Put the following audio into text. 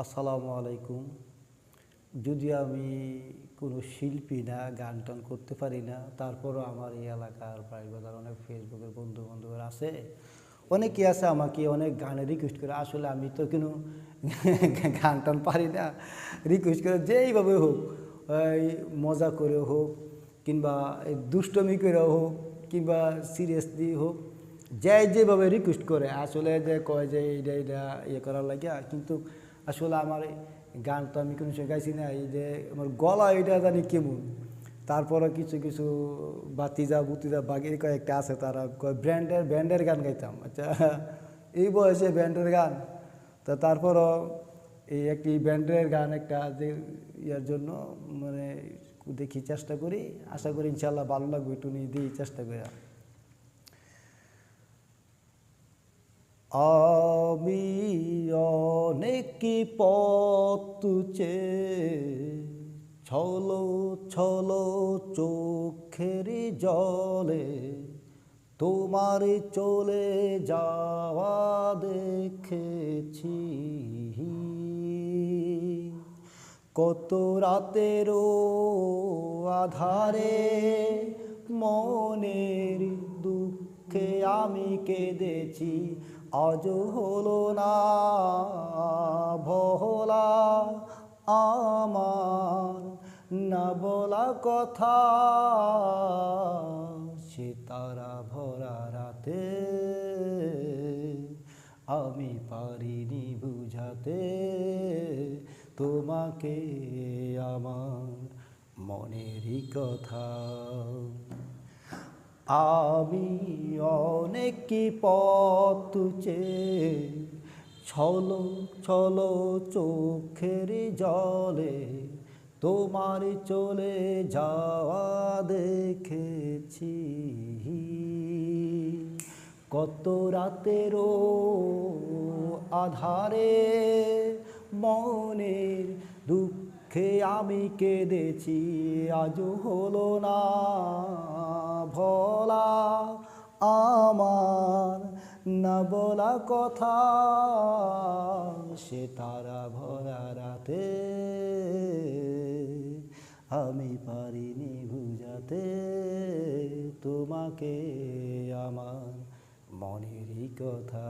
আসসালামু আলাইকুম। যদিও আমি কোনো শিল্পী না, গান টান করতে পারি না, তারপরও আমার এই এলাকার প্রায়বার অনেক ফেসবুকের বন্ধু বান্ধবরা আছে, অনেকে আছে আমাকে অনেক গানে রিকোয়েস্ট করে। আসলে আমি তো কোনো গান টান পারি না, রিকোয়েস্ট করে যেইভাবে হোক, এই মজা করে হোক কিংবা এই দুষ্টমি করে হোক কিংবা সিরিয়াসলি হোক, যেভাবে রিকোয়েস্ট করে আসলে যে কয় যে এইটা এইটা ইয়ে করার লাগে, কিন্তু আসলে আমার গান তো আমি কোনো সময় গাইছি না। এই যে আমার গলা এটা জানি কেমন। তারপরে কিছু কিছু বাতিজা বুতিজা বাগির কয়েকটা আছে, তারা কয় ব্যান্ডের গান গাইতাম। আচ্ছা, এই বয়সে ব্যান্ডের গান। তো তারপরও এই একটি ব্যান্ডের গান একটা যে ইয়ার জন্য মানে দেখি, চেষ্টা করি, আশা করি ইনশাল্লাহ ভালো লাগবে, একটু নিয়ে দিই চেষ্টা করি। আমি অনেক পথ ছলো ছলো চোখের জলে তোমার চলে যাওয়া দেখেছি। কত রাতেরও আধারে মনের দুঃখে আমি কেঁদেছি। আজ হলো না ভোলা আমার না বলা কথা, সে তারা ভরা রাতে আমি পারিনি বুঝাতে তোমাকে আমার মনেরই কথা। আমি অনেক পথ ছলো ছলো চোখের জলে তোমার চলে যাওয়া দেখেছি। কত রাতেরও আধারে মনের দুঃখে আমি কেঁদেছি। আজও হলো না ভোলা আমার না বলা কথা, সে তারা ভরা রাতে আমি পারিনি বুঝাতে তোমাকে আমার মনেরই কথা।